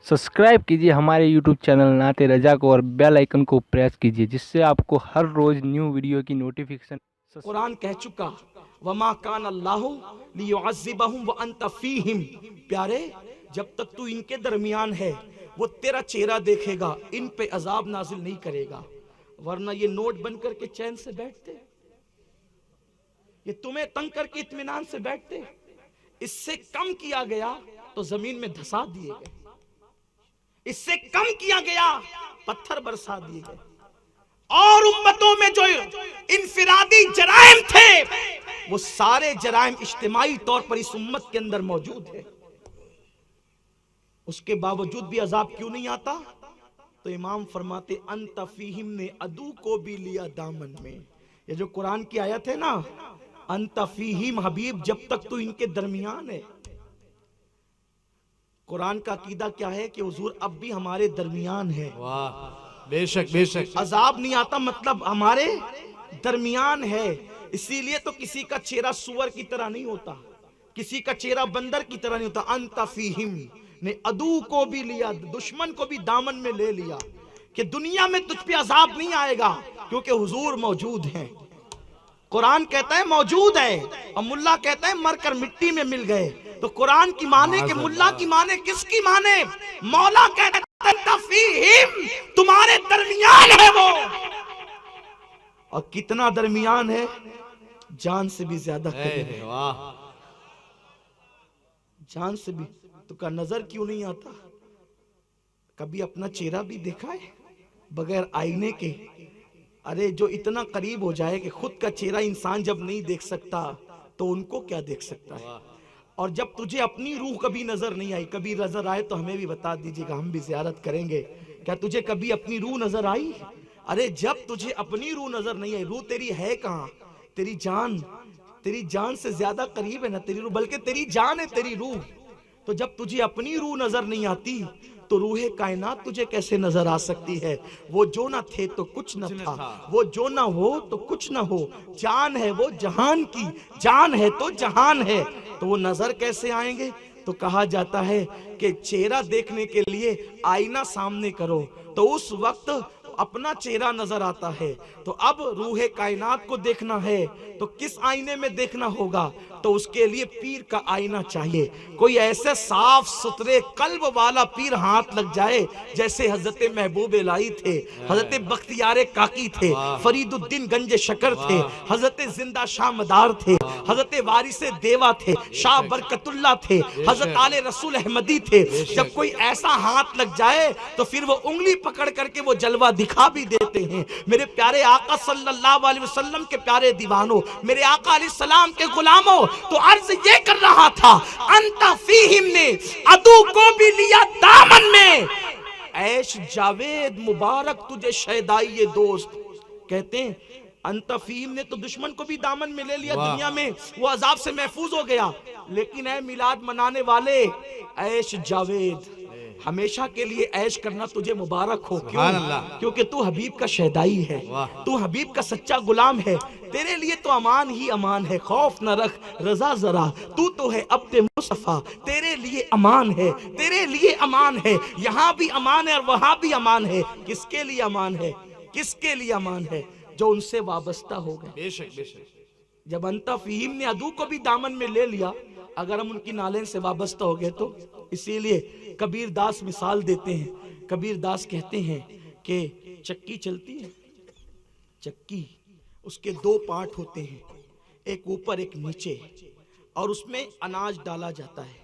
Subscribe कीजिए हमारे YouTube channel नाते रजा को और बेल आइकन को प्रेस कीजिए, जिससे आपको हर रोज न्यू वीडियो की नोटिफिकेशन। कुरान कह चुका वमा कान अल्लाहु लियुअज़्ज़िबहुम व अंत फीहिम। प्यारे, जब तक तू इनके दरमियान है वो तेरा चेहरा देखेगा, इन पे अजाब नाजिल नहीं करेगा। वरना ये नोट बन करके चैन से बैठते, ये तुम्हें तंग करके इत्मीनान से बैठते। इससे कम किया गया तो जमीन में धसा दिए गए, इससे कम किया गया पत्थर बरसा दिए गए। और उम्मतों में जो इनफिरादी जराइम थे वो सारे जराइम इज्तिमाई तौर पर इस उम्मत के अंदर मौजूद है। उसके बावजूद भी अजाब क्यों नहीं आता? तो इमाम फरमाते अंत फीहिम ने अदू को भी लिया दामन में। ये जो कुरान की आयत है ना, अंत फीहिम हबीब, जब तक तू इनके दरमियान है। कुरान का अकीदा क्या है कि हुजूर अब भी हमारे दरमियान है। वाह, बेशक बेशक। अजाब नहीं आता मतलब हमारे दरमियान है। इसीलिए तो किसी का चेहरा सुअर की तरह नहीं होता, किसी का चेहरा बंदर की तरह नहीं होता। अंत फीहिम ने अदू को भी लिया, दुश्मन को भी दामन में ले लिया कि दुनिया में तुझ पे अजाब नहीं आएगा क्योंकि हुजूर मौजूद हैं। कुरान कहता है मौजूद है और मुल्ला कहता है मरकर मिट्टी में मिल गए। तो कुरान की माने कि मुल्ला की माने, किसकी माने? मौला कहता है फीहिम, तुम्हारे दरमियान है वो। और कितना दरमियान है? जान से भी ज्यादा करीब है। वाह, जान से भी। तो का नजर क्यों नहीं आता? कभी अपना चेहरा भी देखा है बगैर आईने के? अरे जो इतना करीब हो जाए कि खुद का चेहरा इंसान जब नहीं देख सकता तो उनको क्या देख सकता है? और जब तुझे अपनी रूह कभी नजर नहीं आई, कभी नजर आए तो हमें भी बता दीजिएगा, हम भी ज़ियारत करेंगे। क्या तुझे कभी अपनी रूह नजर आई? अरे जब तुझे अपनी रूह नजर नहीं आई, रूह तेरी है कहाँ? तेरी जान से ज्यादा करीब है ना तेरी रूह, बल्कि तेरी जान है तेरी रूह। तो जब तुझे अपनी रूह नजर नहीं आती तो रूहे कायनात तुझे कैसे नजर आ सकती है? वो जो ना थे तो कुछ न था, वो जो ना हो तो कुछ ना हो। जान है वो जहान की, जान है तो जहान है, तो वो नजर कैसे आएंगे? तो कहा जाता है कि चेहरा देखने के लिए आईना सामने करो तो उस वक्त अपना चेहरा नजर आता है। तो अब रूहे कायनात को देखना है तो किस आईने में देखना होगा? तो उसके लिए पीर का आईना चाहिए। कोई ऐसे साफ सुथरे कल्ब वाला पीर हाथ लग जाए जैसे हजरत महबूब लाई थे, हजरत बख्तियार काकी थे, फरीदुद्दीन गंज शकर थे, हजरत जिंदा शाह मदार थे, हजरत वारिस देवा थे, शाह बरकतुल्ला थे, हजरत आले रसूल अहमदी थे। जब कोई ऐसा हाथ लग जाए तो फिर वो उंगली पकड़ करके वो जलवा दिखा भी देते हैं। मेरे प्यारे आका सल्लल्लाहु अलैहि वसल्लम के प्यारे दीवानों, मेरे आका अलैहि सलाम के गुलामों, तो अर्ज ये कर रहा था अंत फीहिम ने अदू को भी लिया दामन में। ऐश जावेद मुबारक तुझे शहदाई ये दोस्त। कहते हैं अंत फीहिम ने तो दुश्मन को भी दामन में ले लिया, दुनिया में वो अजाब से महफूज हो गया। लेकिन ऐ मिलाद मनाने वाले, ऐश जावेद, हमेशा के लिए ऐश करना तुझे मुबारक हो। क्यों? क्योंकि तू हबीब का शहदाई है, तू हबीब का सच्चा गुलाम है। तेरे लिए तो अमान ही अमान है, खौफ न रख रजा जरा, तू तो है अब्दे मुस्तफा, तेरे लिए अमान है, तेरे लिए अमान है। यहाँ भी अमान है और वहां भी अमान है। किसके लिए अमान है? किसके लिए अमान है? जो उनसे वाबस्ता हो गए। बेशक बेशक। जब अंता फहीम ने अदू को भी दामन में ले लिया, अगर हम उनकी नालें से वाबस्ता हो गए तो। इसीलिए कबीर दास मिसाल देते हैं। कबीर दास कहते हैं कि चक्की चलती है, चक्की, उसके दो पार्ट होते हैं, एक ऊपर एक नीचे, और उसमें अनाज डाला जाता है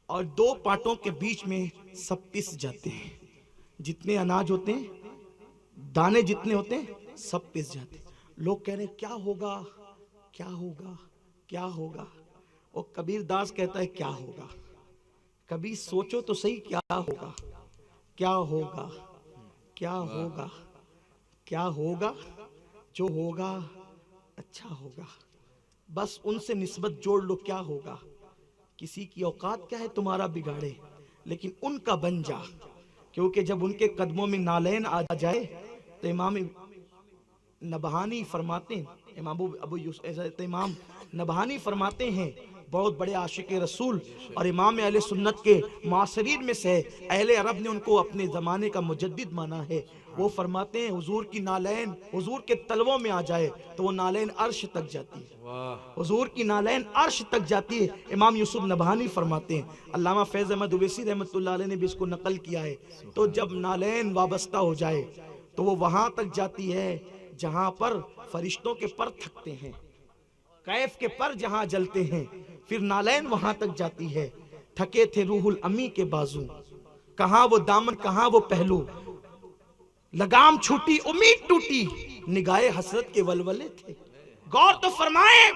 और दो पार्टों के बीच में सब पिस जाते हैं। जितने अनाज होते हैं, दाने जितने होते हैं, सब पिस जाते हैं। लोग कह रहे हैं क्या होगा, क्या होगा, क्या होगा? और कबीर दास कहता है क्या होगा? कभी सोचो तो सही, क्या होगा, क्या होगा, क्या होगा, क्या होगा? जो होगा अच्छा होगा, बस उनसे निस्बत जोड़ लो। क्या होगा? किसी की औकात क्या है तुम्हारा बिगाड़े, लेकिन उनका बन जा। क्योंकि जब उनके कदमों में नालैन आ जाए तो इमाम नबहानी फरमाते हैं, इमाम नबहानी फरमाते हैं बहुत बड़े आशिक रसूल और इमाम अहले सुन्नत के मासरीन में से अहले अरब ने उनको अपने ज़माने का मुजद्दिद माना है। वो फरमाते हैं हुजूर की नालैन हुजूर के तलवों में आ जाए तो वो नालैन अर्श तक जाती है। हुजूर की नालैन अर्श तक जाती है। इमाम यूसुफ नबहानी फरमाते हैं, अल्लामा फैज़ अहमद उवैसी रहमतुल्लाह अलैह ने भी इसको नकल किया है, तो जब नालैन वाबस्ता हो जाए तो वो वहां तक जाती है जहां पर फरिश्तों के पर थकते हैं, कैफ के पर जहां जलते हैं, फिर नालैन वहां तक जाती है। थके थे रूहुल अमी के बाजू, कहां वो दामन कहां वो पहलू, लगाम छूटी उम्मीद टूटी, निगाहे हसरत के वलवले थे। गौर तो फरमाए,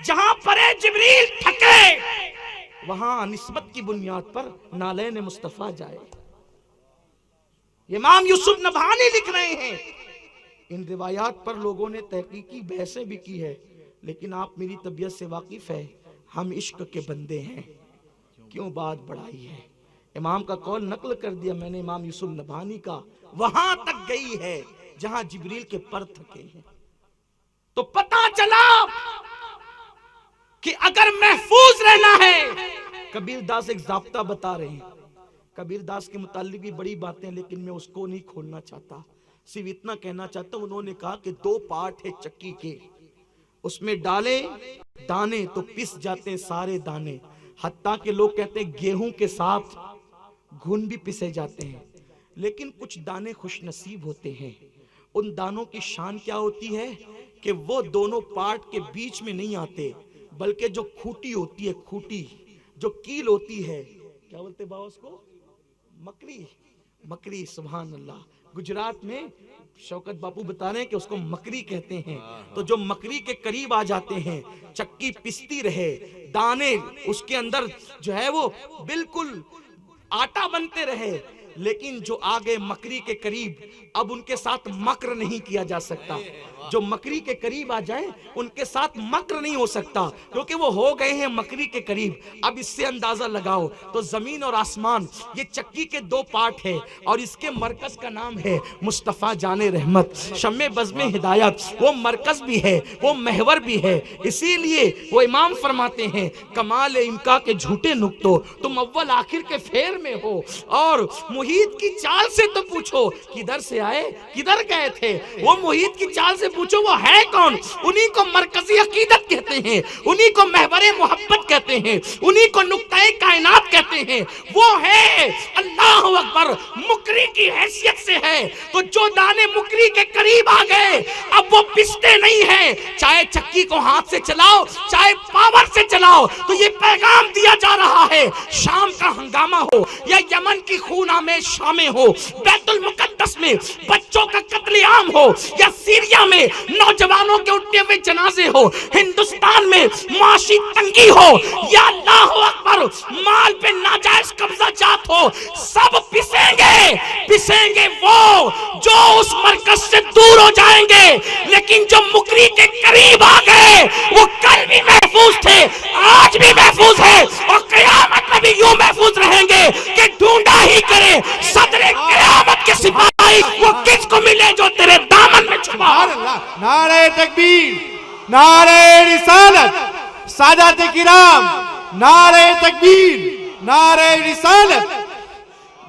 जहां पर जिब्रील थके वहां निस्बत की बुनियाद पर नालैन मुस्तफा जाए। इमाम यूसुफ नबहानी लिख रहे हैं, इन रिवायात पर लोगों ने तहकीकी बहसें भी की है, लेकिन आप मेरी तबीयत से वाकिफ है, हम इश्क के बंदे हैं, क्यों बात बढ़ाई है। इमाम का कौल नकल कर दिया मैंने इमाम यूसुफ नबहानी का, वहां तक गई है जहां जिब्रील के पर थके हैं। तो पता चला कि अगर महफूज रहना है, कबीर दास एक जाब्ता बता रहे हैं। कबीर दास के मुताल्लिक भी बड़ी बातें, लेकिन मैं उसको नहीं खोलना चाहता, सिर्फ इतना कहना चाहता हूं। उन्होंने कहा कि 2 पार्ट है चक्की के, उसमें डाले दाने तो पिस जाते हैं सारे दाने, हत्ता के लोग कहते हैं गेहूं के साथ घुन भी पिसे जाते हैं, लेकिन कुछ दाने खुशनसीब होते हैं। उन दानों की शान क्या होती है कि वो दोनों पार्ट के बीच में नहीं आते, बल्कि जो खूटी होती है, खूटी जो कील होती है, क्या बोलते बाबा उसको, मकरी, मकरी, सुभान अल्लाह। गुजरात में शौकत बापू बता रहे हैं कि उसको मकरी कहते हैं। तो जो मकरी के करीब आ जाते हैं, चक्की पिसती रहे, दाने उसके अंदर जो है वो बिल्कुल आटा बनते रहे, लेकिन जो आगे मकरी के करीब, अब उनके साथ मक्र नहीं किया जा सकता। जो मकरी के करीब आ जाए उनके साथ मक्र नहीं हो सकता, क्योंकि वो हो गए हैं मकरी के करीब। अब इससे अंदाजा लगाओ तो जमीन और आसमान ये चक्की के 2 पार्ट है, और इसके मरकज का नाम है मुस्तफ़ा जाने रहमत, शम्मे बज़्मे हिदायत। वो मरकज भी है, वो महवर भी है। इसीलिए वो इमाम फरमाते हैं, कमाल इनका के झूठे नुक्तो तुम अव्वल आखिर के फेर में हो, और मुहीत की चाल से तो पूछो किधर से आए किधर गए थे। वो मुहीत की चाल से पूछो वो है कौन, उन्हीं को मरकजी अकीदत कहते हैं, उन्हीं को महवरे मोहब्बत कहते हैं, उन्हीं को नुक्ताए कायनात कहते हैं। वो है अल्लाहु अकबर, मुकरी की हैसियत से है। तो जो दाने मुकरी के करीब आ गए, अब वो पिसते नहीं है, चाहे चक्की को हाथ से चलाओ चाहे पावर से चलाओ। तो ये पैगाम दिया जा रहा है, शाम का हंगामा हो या यमन की खूना में शामें हो, बैतुल मुकद्दस में बच्चों का कत्लेआम हो या सीरिया में नौजवानों के उठते हुए जनाजे हो, हिंदुस्तान में माशी तंगी हो या अल्लाहु अकबर माल पे नाजायज कब्जा जात हो, सब पिसेंगे वो जो उस मरकज से दूर हो जाएंगे। लेकिन जो मुकरी के करीब आ गए वो कल भी महफूज थे, आज भी महफूज है, और क़यामत में भी यूं महफूज रहेंगे कि ढूंढा ही करे सदरे क़यामत के सिपाही वो किसको मिले जो तेरे दामन में छुपा। नारे तकबीर, नारे रिसालत, सादात किराम, नारे तकबीर, नारे रिसालत।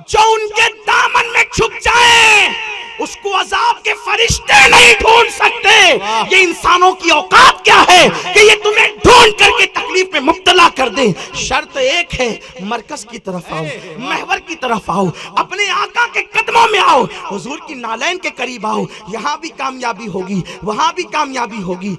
जो उनके दामन में छुप जाए उसको अजाब के फरिश्ते नहीं ढूंढ सकते। ये इंसानों की औकात क्या है कि ये तुम्हें ढूंढ करके तकलीफ में मुब्तला कर दे। शर्त एक है, मरकज की तरफ आओ, महवर की तरफ आओ, अपने आका के कदमों में आओ, हुजूर की नालैन के करीब आओ। यहाँ भी कामयाबी होगी, वहां भी कामयाबी होगी।